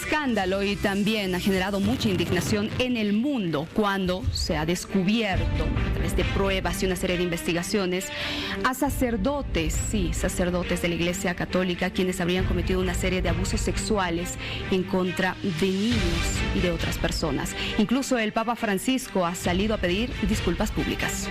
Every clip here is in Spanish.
escándalo y también ha generado mucha indignación en el mundo cuando se ha descubierto a través de pruebas y una serie de investigaciones a sacerdotes, sí, sacerdotes de la Iglesia Católica, quienes habrían cometido una serie de abusos sexuales en contra de niños y de otras personas. Incluso el Papa Francisco ha salido a pedir disculpas públicas.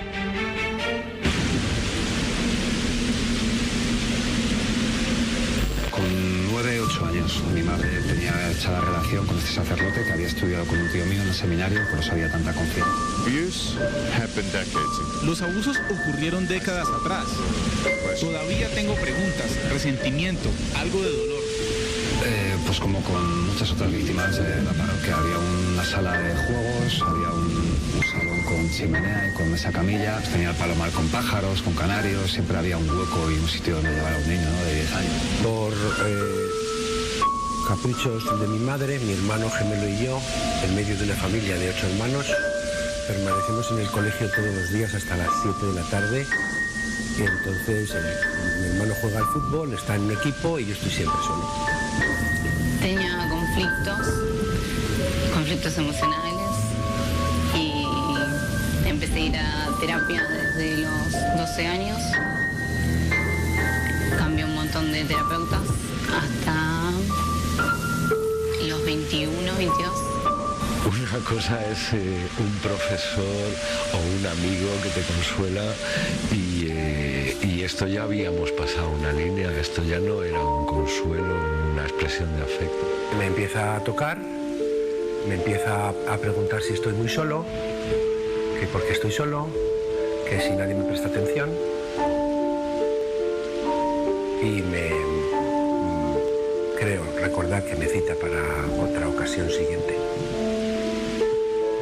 Con 9, 8 años, mi madre tenía echada relación con este sacerdote que había estudiado con un tío mío en el seminario, por eso había tanta confianza. Los abusos ocurrieron décadas atrás. Todavía tengo preguntas, resentimiento, algo de dolor. Pues como con muchas otras víctimas de la parroquia, había una sala de juegos, había un salón con chimenea y con mesa camilla, tenía el palomar con pájaros, con canarios, siempre había un hueco y un sitio donde llevar a un niño, ¿no?, de 10 años. Por caprichos de mi madre, mi hermano gemelo y yo, en medio de una familia de 8 hermanos, permanecemos en el colegio todos los días hasta las 7 de la tarde. Y entonces mi hermano juega al fútbol, está en un equipo y yo estoy siempre solo. Tenía conflictos emocionales y empecé a ir a terapia desde los 12 años. Cambié un montón de terapeutas hasta los 21, 22. Una cosa es un profesor o un amigo que te consuela y esto ya habíamos pasado una línea, esto ya no era un consuelo, una expresión de afecto. Me empieza a tocar, me empieza a preguntar si estoy muy solo, que por qué estoy solo, que si nadie me presta atención y creo recordar que me cita para otra ocasión siguiente.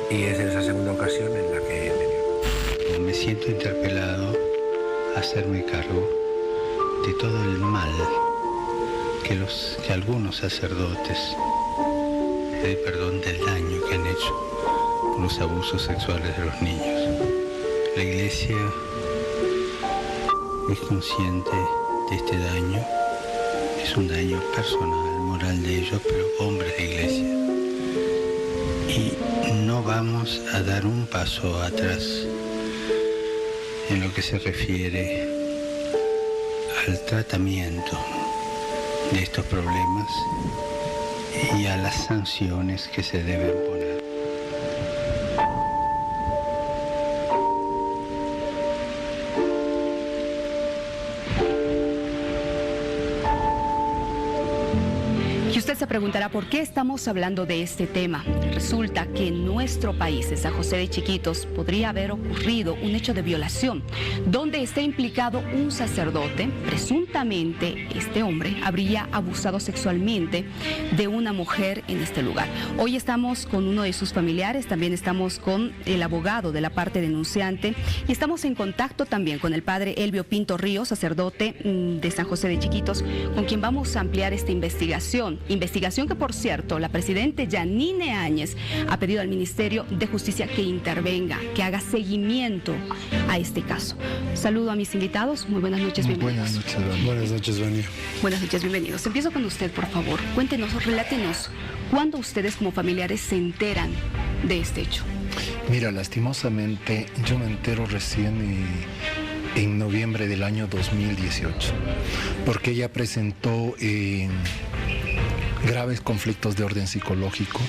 Y es en esa segunda ocasión en la que me siento interpelado a hacerme cargo de todo el mal que algunos sacerdotes, del daño que han hecho con los abusos sexuales de los niños. La Iglesia es consciente de este daño, es un daño personal, moral de ellos, pero hombres de Iglesia. Y no vamos a dar un paso atrás en lo que se refiere al tratamiento de estos problemas y a las sanciones que se deben poner. Y usted se preguntará por qué estamos hablando de este tema. Resulta que en nuestro país, en San José de Chiquitos, podría haber ocurrido un hecho de violación, donde está implicado un sacerdote. Presuntamente, este hombre habría abusado sexualmente de una mujer en este lugar. Hoy estamos con uno de sus familiares, también estamos con el abogado de la parte denunciante y estamos en contacto también con el padre Elvio Pinto Ríos, sacerdote de San José de Chiquitos, con quien vamos a ampliar esta investigación. Investigación que, por cierto, la presidenta Yanine Áñez ha pedido al Ministerio de Justicia que intervenga, que haga seguimiento a este caso. Saludo a mis invitados. Muy buenas noches, bienvenidos. Buenas noches, Vania. Buenas noches, bienvenidos. Empiezo con usted, por favor. Cuéntenos, relátenos, ¿cuándo ustedes como familiares se enteran de este hecho? Mira, lastimosamente, yo me entero recién en noviembre del año 2018, porque ella presentó graves conflictos de orden psicológico,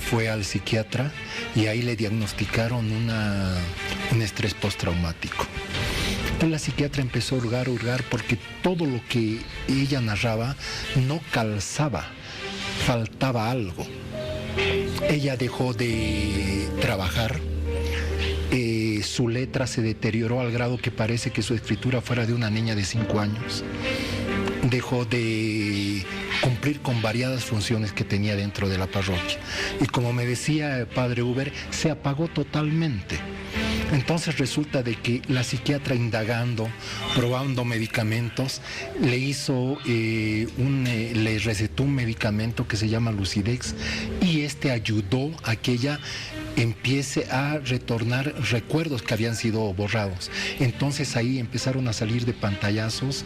fue al psiquiatra y ahí le diagnosticaron un estrés postraumático. Entonces la psiquiatra empezó a hurgar porque todo lo que ella narraba no calzaba, faltaba algo. Ella dejó de trabajar, su letra se deterioró al grado que parece que su escritura fuera de una niña de 5 años. Dejó de cumplir con variadas funciones que tenía dentro de la parroquia. Y como me decía el padre Uber, se apagó totalmente. Entonces resulta de que la psiquiatra, indagando, probando medicamentos, le recetó un medicamento que se llama Lucidex y este ayudó a que ella empiece a retornar recuerdos que habían sido borrados. Entonces ahí empezaron a salir de pantallazos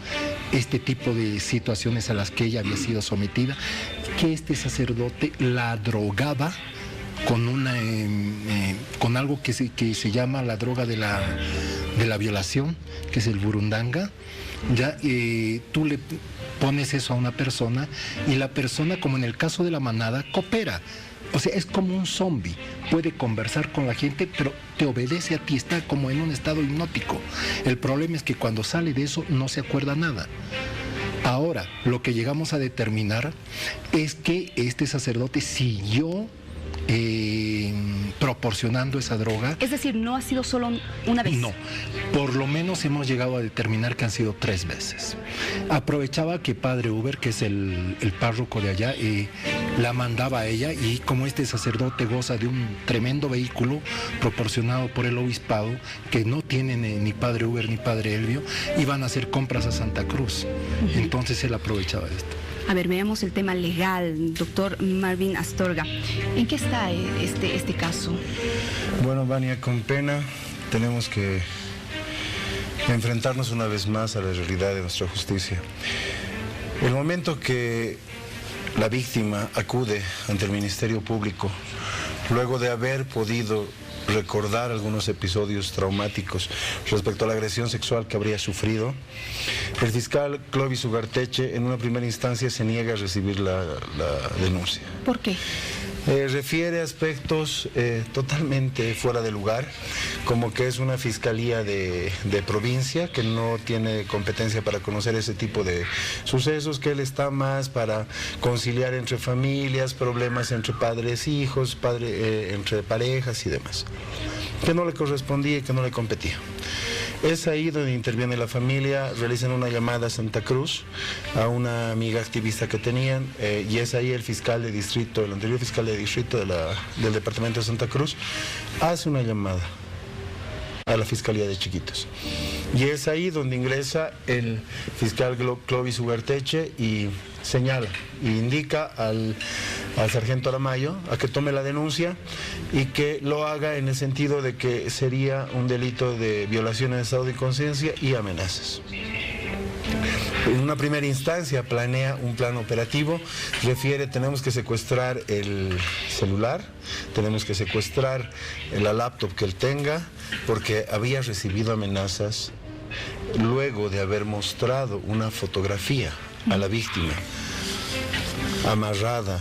este tipo de situaciones a las que ella había sido sometida, que este sacerdote la drogaba con algo que se llama la droga de la violación, que es el burundanga. Ya tú le pones eso a una persona y la persona, como en el caso de la manada, coopera. O sea, es como un zombie, puede conversar con la gente, pero te obedece a ti, está como en un estado hipnótico. El problema es que cuando sale de eso no se acuerda nada. Ahora, lo que llegamos a determinar es que este sacerdote siguió proporcionando esa droga. Es decir, no ha sido solo una vez. No, por lo menos hemos llegado a determinar que han sido 3 veces. Aprovechaba que Padre Uber, que es el párroco de allá, la mandaba a ella, y como este sacerdote goza de un tremendo vehículo proporcionado por el obispado, que no tienen ni Padre Uber ni Padre Elvio, iban a hacer compras a Santa Cruz. Entonces él aprovechaba esto. A ver, veamos el tema legal, doctor Marvin Astorga. ¿En qué está este caso? Bueno, Vania, con pena tenemos que enfrentarnos una vez más a la realidad de nuestra justicia. El momento que la víctima acude ante el Ministerio Público, luego de haber podido recordar algunos episodios traumáticos respecto a la agresión sexual que habría sufrido, el fiscal Clovis Ugarteche en una primera instancia se niega a recibir la denuncia. ¿Por qué? Refiere aspectos totalmente fuera de lugar, como que es una fiscalía de provincia que no tiene competencia para conocer ese tipo de sucesos, que él está más para conciliar entre familias, problemas entre padres e hijos, entre parejas y demás, que no le correspondía y que no le competía. Es ahí donde interviene la familia, realizan una llamada a Santa Cruz, a una amiga activista que tenían, y es ahí el fiscal de distrito, el anterior fiscal de distrito del departamento de Santa Cruz, hace una llamada a la Fiscalía de Chiquitos. Y es ahí donde ingresa el fiscal Clovis Ugarteche y señala e indica al sargento Aramayo a que tome la denuncia y que lo haga en el sentido de que sería un delito de violación en estado de inconsciencia y amenazas. En una primera instancia planea un plan operativo, refiere: tenemos que secuestrar el celular, tenemos que secuestrar la laptop que él tenga, porque había recibido amenazas luego de haber mostrado una fotografía a la víctima amarrada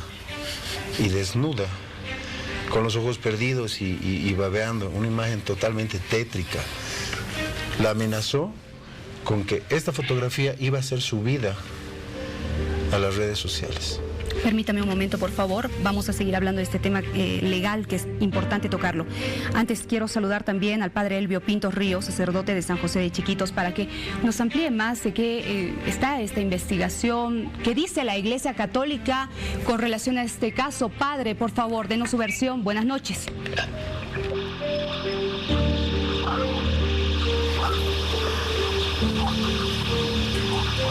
y desnuda, con los ojos perdidos y babeando, una imagen totalmente tétrica. La amenazó con que esta fotografía iba a ser subida a las redes sociales. Permítame un momento, por favor. Vamos a seguir hablando de este tema legal, que es importante tocarlo. Antes quiero saludar también al padre Elvio Pintos Ríos, sacerdote de San José de Chiquitos, para que nos amplíe más de qué está esta investigación, qué dice la Iglesia Católica con relación a este caso. Padre, por favor, denos su versión. Buenas noches.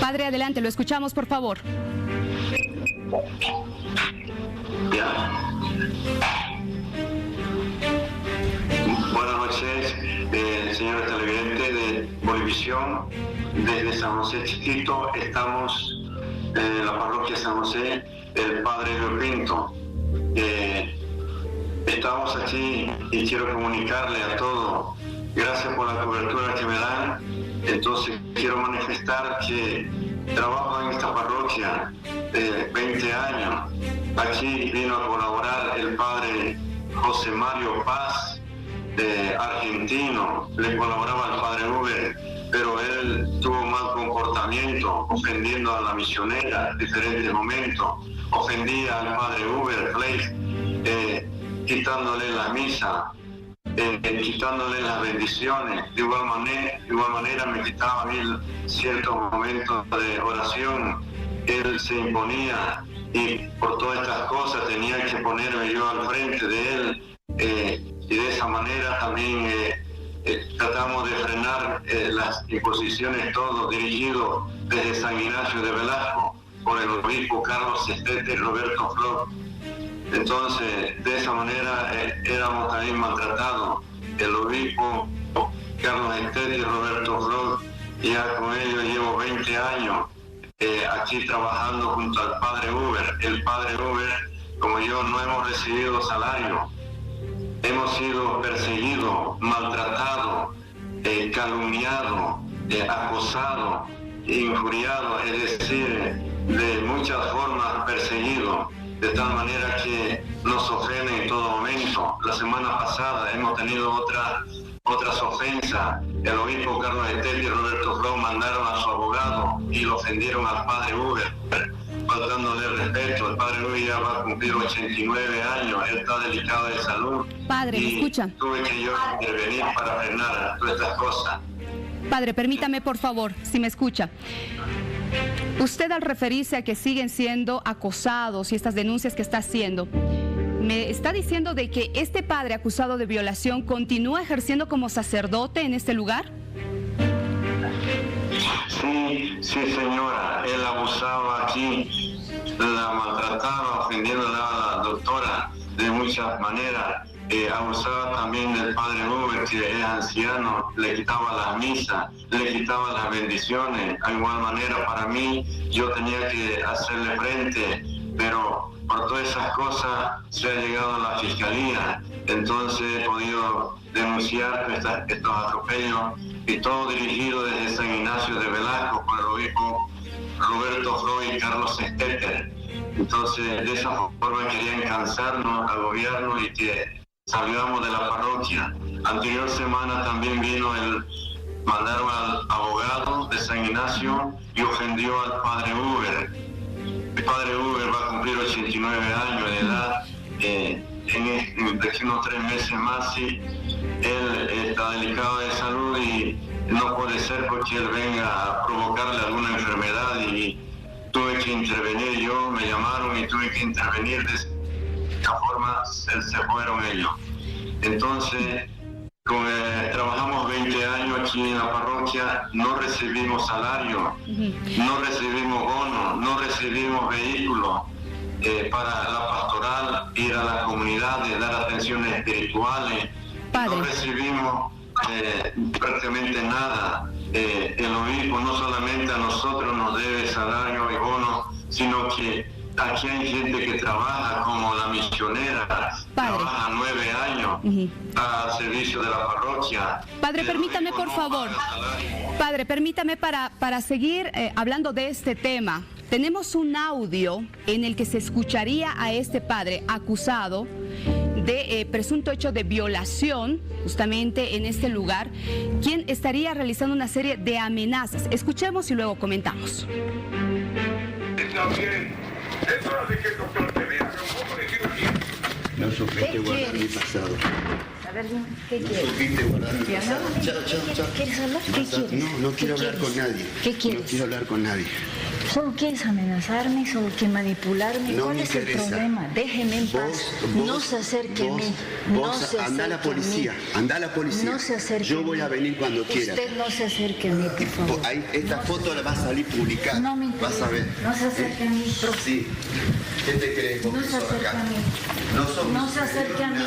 Padre, adelante, lo escuchamos, por favor. Buenas noches, señores televidentes de Bolivisión. Desde San José Chiquito estamos en la parroquia San José, el padre Elvio Pinto. Estamos aquí y quiero comunicarle a todos, gracias por la cobertura que me dan. Entonces quiero manifestar que trabajo en esta parroquia 20 años. Aquí vino a colaborar el padre José Mario Paz, argentino, le colaboraba al padre Uber, pero él tuvo mal comportamiento, ofendiendo a la misionera en diferentes momentos, ofendía al padre Uber, quitándole la misa, quitándole las bendiciones. De igual manera me quitaba a mí ciertos momentos de oración. Él se imponía y por todas estas cosas tenía que ponerme yo al frente de él, y de esa manera también tratamos de frenar las imposiciones, todo dirigido desde San Ignacio de Velasco por el obispo Carlos Estete Roberto Flor. Entonces, de esa manera éramos también maltratados. El obispo Carlos Estel y Roberto Flor, ya con ellos llevo 20 años aquí trabajando junto al padre Uber. El padre Uber, como yo, no hemos recibido salario. Hemos sido perseguidos, maltratados, calumniados, acosados, injuriados, es decir, de muchas formas perseguidos, de tal manera que nos ofenden en todo momento. La semana pasada hemos tenido otras ofensas. El obispo Carlos Estel y Roberto Flor mandaron a su abogado y lo ofendieron al padre Uber, faltándole respeto. El padre Uber ya va a cumplir 89 años, él está delicado de salud. Padre, ¿me escucha? Tuve que yo intervenir para frenar todas estas cosas. Padre, permítame por favor, si me escucha. Usted, al referirse a que siguen siendo acosados y estas denuncias que está haciendo, me está diciendo de que este padre acusado de violación continúa ejerciendo como sacerdote en este lugar. Sí, señora, él abusaba aquí, la maltrataba, ofendiéndola a la doctora de muchas maneras. Abusaba también del padre Uber, que es anciano, le quitaba las misas, le quitaba las bendiciones. De igual manera, para mí, yo tenía que hacerle frente, pero por todas esas cosas se ha llegado a la fiscalía. Entonces he podido denunciar estos atropellos, y todo dirigido desde San Ignacio de Velasco por el obispo Roberto Flor y Carlos Estel. Entonces, de esa forma querían cansarnos al gobierno y que salgamos de la parroquia. Anterior semana también mandaron al abogado de San Ignacio y ofendió al padre Uber. El padre Uber va a cumplir 89 años de edad. En unos 3 meses más, sí, él está delicado de salud y no puede ser porque él venga a provocarle alguna enfermedad, y tuve que intervenir yo, me llamaron y tuve que intervenir. De esta forma se fueron ellos. Entonces, trabajamos 20 años aquí en la parroquia, no recibimos salario, no recibimos bono, no recibimos vehículos para la pastoral, ir a la comunidad, dar atenciones espirituales. Padre. No recibimos prácticamente nada. El obispo no solamente a nosotros nos debe salario y bono, sino que aquí hay gente que trabaja como la misionera, Padre. Trabaja 9 años al servicio de la parroquia. Padre, permítame por favor. Padre, permítame para seguir hablando de este tema. Tenemos un audio en el que se escucharía a este padre acusado de presunto hecho de violación, justamente en este lugar, quien estaría realizando una serie de amenazas. Escuchemos y luego comentamos. Está bien. Es hora de que el doctor te vea. Un poco de cirugía. No supiste guardar mi pasado. A ver, ¿qué quieres? No supiste guardar mi pasado. Chao. ¿Quieres hablar? ¿Qué quieres? No quiero hablar con nadie. ¿Qué quieres? No quiero hablar con nadie. ¿Solo quieres amenazarme? ¿Solo quieres manipularme? No ¿Cuál me es el interesa. problema? Déjeme en paz. No se acerque a mí. No se acerque anda a la policía. Anda a la policía. No se acerque Yo voy a venir cuando quiera. Usted no se acerque a mí, por favor. Esta foto la va a salir publicada. No me interesa. Vas a ver. No se acerque a mí. Sí. ¿Qué te crees? No se acerque a mí. No se acerque a mí.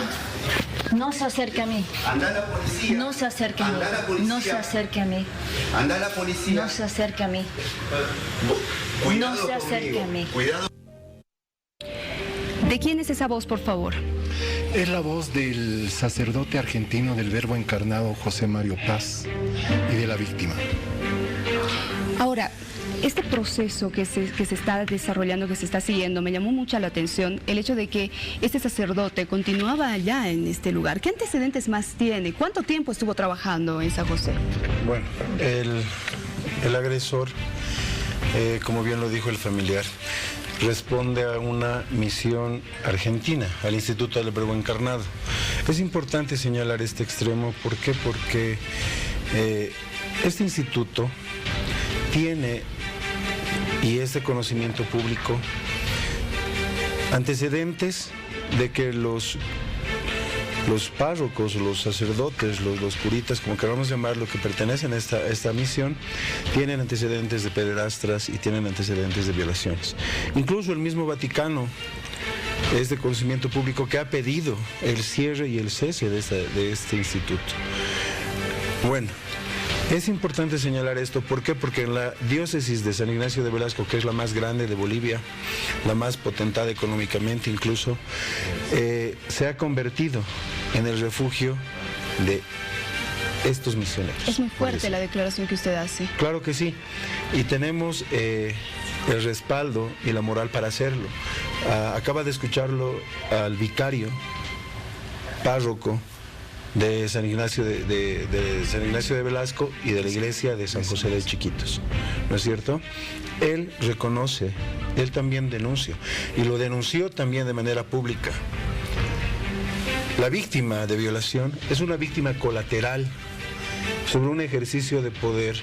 No se acerque a mí. Anda a la policía. No se acerque a mí. Anda a la policía. No se acerque a mí. Anda a la policía. No se acerque a mí. Cuidado no se acerque conmigo. a mí. Cuidado. ¿De quién es esa voz, por favor? Es la voz del sacerdote argentino del Verbo Encarnado, José Mario Paz, y de la víctima. Ahora, este proceso que se está desarrollando, que se está siguiendo, me llamó mucho la atención el hecho de que este sacerdote continuaba allá en este lugar. ¿Qué antecedentes más tiene? ¿Cuánto tiempo estuvo trabajando en San José? Bueno, el agresor, como bien lo dijo el familiar, responde a una misión argentina, al Instituto del Verbo Encarnado. Es importante señalar este extremo, ¿por qué? Porque este instituto tiene, y es de conocimiento público, antecedentes de que los párrocos, los sacerdotes, los curitas, como queramos llamarlo, que pertenecen a esta misión, tienen antecedentes de pederastras y tienen antecedentes de violaciones. Incluso el mismo Vaticano es de conocimiento público que ha pedido el cierre y el cese de este instituto. Bueno, es importante señalar esto, ¿por qué? Porque en la diócesis de San Ignacio de Velasco, que es la más grande de Bolivia, la más potentada económicamente incluso, se ha convertido en el refugio de estos misioneros. Es muy fuerte la declaración que usted hace. Claro que sí, y tenemos el respaldo y la moral para hacerlo. Acaba de escucharlo al vicario, párroco de San Ignacio de San Ignacio de Velasco y de la iglesia de San José de Chiquitos, ¿no es cierto? Él reconoce, él también denuncia, y lo denunció también de manera pública. La víctima de violación es una víctima colateral sobre un ejercicio de poder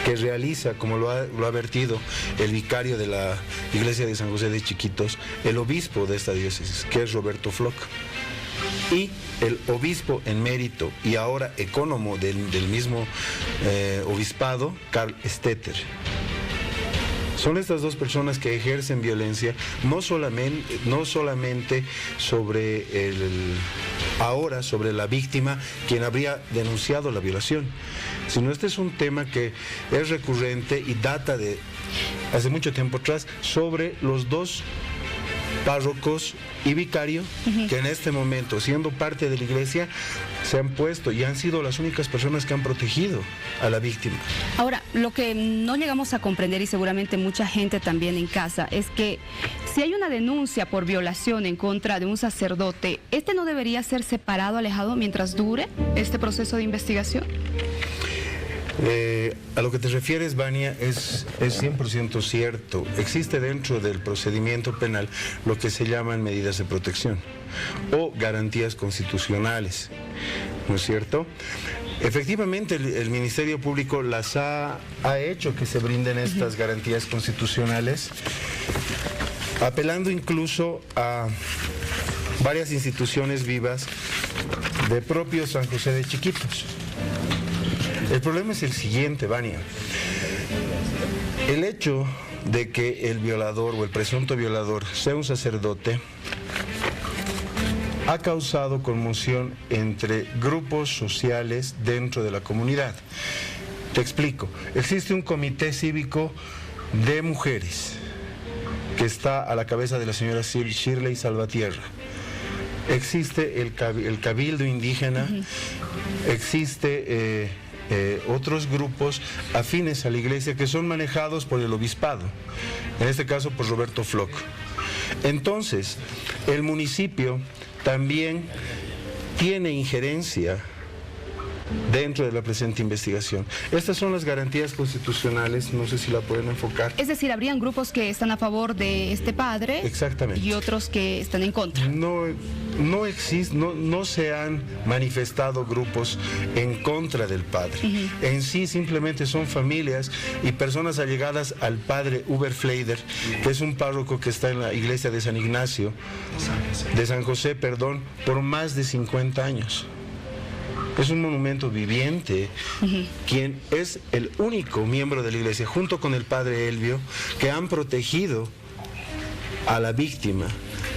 que realiza, como lo ha vertido el vicario de la iglesia de San José de Chiquitos, el obispo de esta diócesis, que es Roberto Floch, y el obispo en mérito y ahora ecónomo del mismo obispado, Karl Stetter. Son estas dos personas que ejercen violencia, no solamente sobre ahora sobre la víctima, quien habría denunciado la violación, sino este es un tema que es recurrente y data de hace mucho tiempo atrás, sobre los dos párrocos y vicario que en este momento, siendo parte de la iglesia, se han puesto y han sido las únicas personas que han protegido a la víctima. Ahora, lo que no llegamos a comprender, y seguramente mucha gente también en casa, es que si hay una denuncia por violación en contra de un sacerdote, ¿este no debería ser separado, alejado, mientras dure este proceso de investigación? A lo que te refieres, Vania, es 100% cierto. Existe dentro del procedimiento penal lo que se llaman medidas de protección o garantías constitucionales, ¿no es cierto? Efectivamente, el Ministerio Público las ha hecho que se brinden estas garantías constitucionales, apelando incluso a varias instituciones vivas de propio San José de Chiquitos. El problema es el siguiente, Vania. El hecho de que el violador o el presunto violador sea un sacerdote ha causado conmoción entre grupos sociales dentro de la comunidad. Te explico. Existe un comité cívico de mujeres que está a la cabeza de la señora Shirley Salvatierra. Existe el cabildo indígena, existe otros grupos afines a la iglesia que son manejados por el obispado, en este caso por Roberto Floch. Entonces, el municipio también tiene injerencia dentro de la presente investigación. Estas son las garantías constitucionales, no sé si la pueden enfocar. Es decir, habrían grupos que están a favor de este padre. Exactamente. Y otros que están en contra. No existe, no se han manifestado grupos en contra del padre. En sí simplemente son familias y personas allegadas al padre Uber Fleider, que es un párroco que está en la iglesia de San Ignacio, de San José, perdón, por más de 50 años. Es un monumento viviente, quien es el único miembro de la iglesia, junto con el padre Elvio, que han protegido a la víctima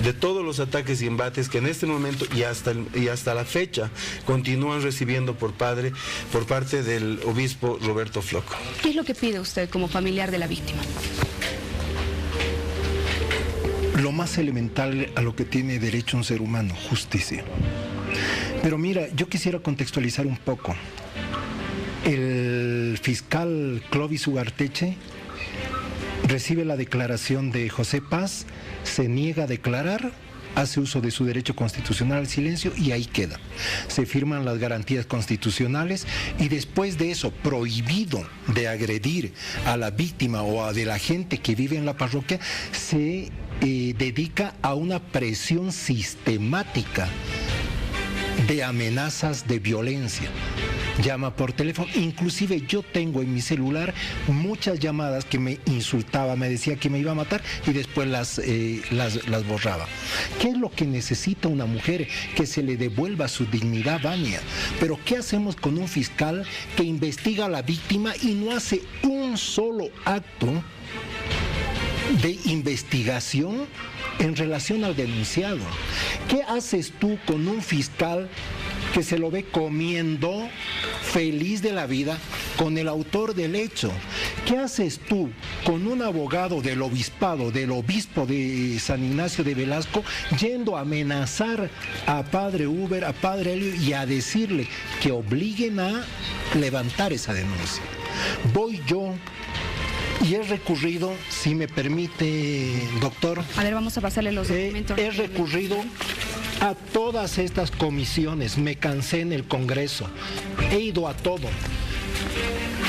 de todos los ataques y embates que en este momento y hasta la fecha continúan recibiendo por parte del obispo Roberto Floch. ¿Qué es lo que pide usted como familiar de la víctima? Lo más elemental a lo que tiene derecho un ser humano, justicia. Pero mira, yo quisiera contextualizar un poco. El fiscal Clovis Ugarteche recibe la declaración de José Paz, se niega a declarar, hace uso de su derecho constitucional al silencio y ahí queda. Se firman las garantías constitucionales y después de eso, prohibido de agredir a la víctima o a de la gente que vive en la parroquia, se dedica a una presión sistemática de amenazas de violencia. Llama por teléfono, inclusive yo tengo en mi celular muchas llamadas que me insultaba, me decía que me iba a matar y después las borraba. ¿Qué es lo que necesita una mujer? Que se le devuelva su dignidad, Vania. Pero ¿qué hacemos con un fiscal que investiga a la víctima y no hace un solo acto de investigación en relación al denunciado. ¿Qué haces tú con un fiscal que se lo ve comiendo feliz de la vida con el autor del hecho? ¿Qué haces tú con un abogado del obispado, del obispo de San Ignacio de Velasco, yendo a amenazar a padre Uber, a padre Helio, y a decirle que obliguen a levantar esa denuncia? Voy yo y he recurrido, si me permite, doctor. A ver, vamos a pasarle los documentos. He recurrido a todas estas comisiones, me cansé en el Congreso, he ido a todo.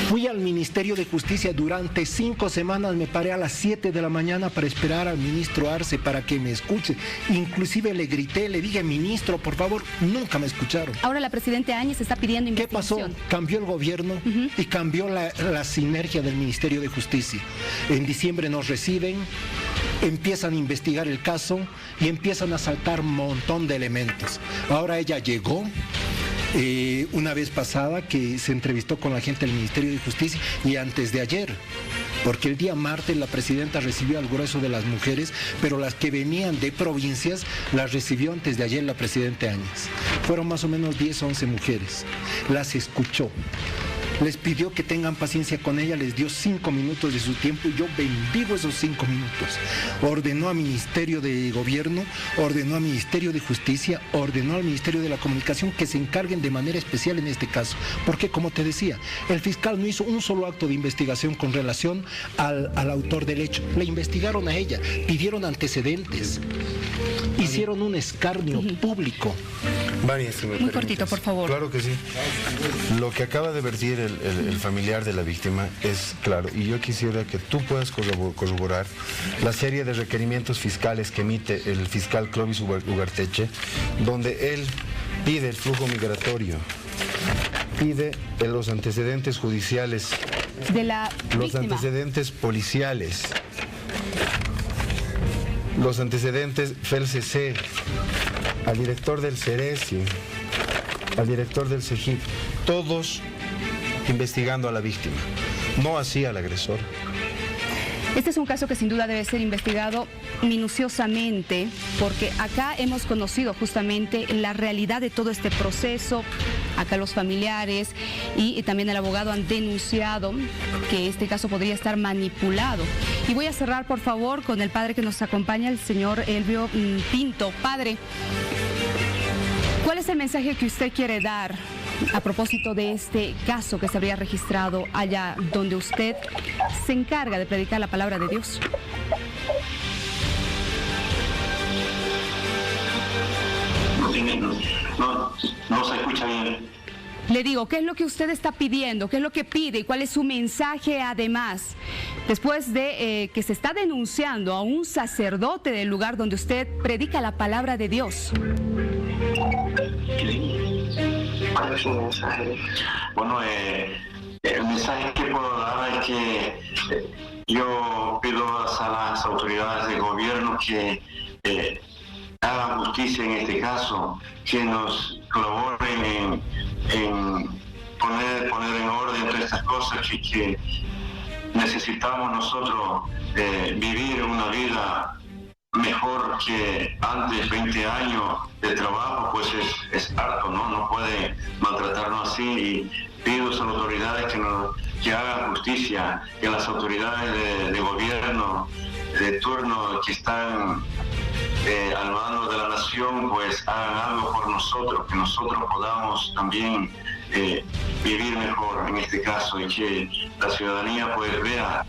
Fui al Ministerio de Justicia durante 5 semanas, me paré a las 7 de la mañana para esperar al ministro Arce para que me escuche. Inclusive le grité, le dije, ministro, por favor, nunca me escucharon. Ahora la presidenta Áñez está pidiendo investigación. ¿Qué pasó? Cambió el gobierno y cambió la sinergia del Ministerio de Justicia. En diciembre nos reciben, empiezan a investigar el caso y empiezan a saltar un montón de elementos. Ahora ella llegó. Una vez pasada que se entrevistó con la gente del Ministerio de Justicia, y antes de ayer, porque el día martes la presidenta recibió al grueso de las mujeres, pero las que venían de provincias las recibió antes de ayer la presidenta Áñez. Fueron más o menos 10 o 11 mujeres, las escuchó, les pidió que tengan paciencia con ella, les dio 5 minutos de su tiempo y yo bendigo esos 5 minutos. Ordenó al Ministerio de Gobierno, ordenó al Ministerio de Justicia, ordenó al Ministerio de la Comunicación que se encarguen de manera especial en este caso. Porque, como te decía, el fiscal no hizo un solo acto de investigación con relación al autor del hecho. Le investigaron a ella, pidieron antecedentes, hicieron un escarnio público. María, si me Muy cortito, por favor. Claro que sí. Lo que acaba de vertir el familiar de la víctima es claro, y yo quisiera que tú puedas corroborar la serie de requerimientos fiscales que emite el fiscal Clovis Ugarteche, donde él pide el flujo migratorio, pide los antecedentes judiciales de la víctima, los antecedentes policiales, los antecedentes FELCC, al director del CERESI, al director del CEGIP, todos investigando a la víctima, no así al agresor. Este es un caso que sin duda debe ser investigado minuciosamente, porque acá hemos conocido justamente la realidad de todo este proceso. Acá los familiares y también el abogado han denunciado que este caso podría estar manipulado. Y voy a cerrar, por favor, con el padre que nos acompaña, el señor Elvio Pinto. Padre, ¿cuál es el mensaje que usted quiere dar a propósito de este caso que se habría registrado allá donde usted se encarga de predicar la palabra de Dios? No se escucha bien. Le digo, ¿qué es lo que usted está pidiendo? ¿Qué es lo que pide? ¿Y cuál es su mensaje además? Después de que se está denunciando a un sacerdote del lugar donde usted predica la palabra de Dios. ¿Cuál es el mensaje? Bueno, el mensaje que puedo dar es que yo pido a las autoridades del gobierno que hagan justicia en este caso, que nos colaboren en poner en orden todas estas cosas que necesitamos nosotros vivir una vida mejor que antes. 20 años de trabajo pues es harto, ¿no? No puede maltratarnos así, y pido a las autoridades que hagan justicia, que las autoridades de gobierno de turno que están al mando de la nación pues hagan algo por nosotros, que nosotros podamos también vivir mejor en este caso, y que la ciudadanía pues vea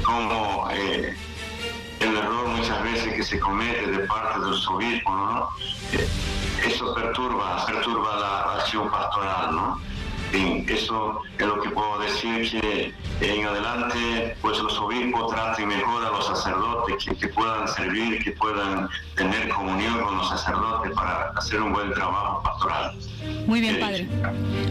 cómo el error muchas veces que se comete de parte de los obispos, ¿no? Eso perturba la acción pastoral, ¿no? Y eso es lo que puedo decir, que en adelante pues los obispos traten mejor a los sacerdotes, que puedan servir, que puedan tener comunión con los sacerdotes para hacer un buen trabajo pastoral. Muy bien, padre.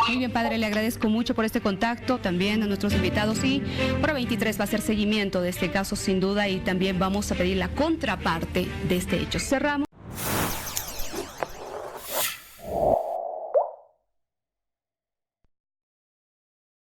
Muy bien, padre. Le agradezco mucho por este contacto, también a nuestros invitados. Y Hora 23 va a hacer seguimiento de este caso sin duda, y también vamos a pedir la contraparte de este hecho. Cerramos.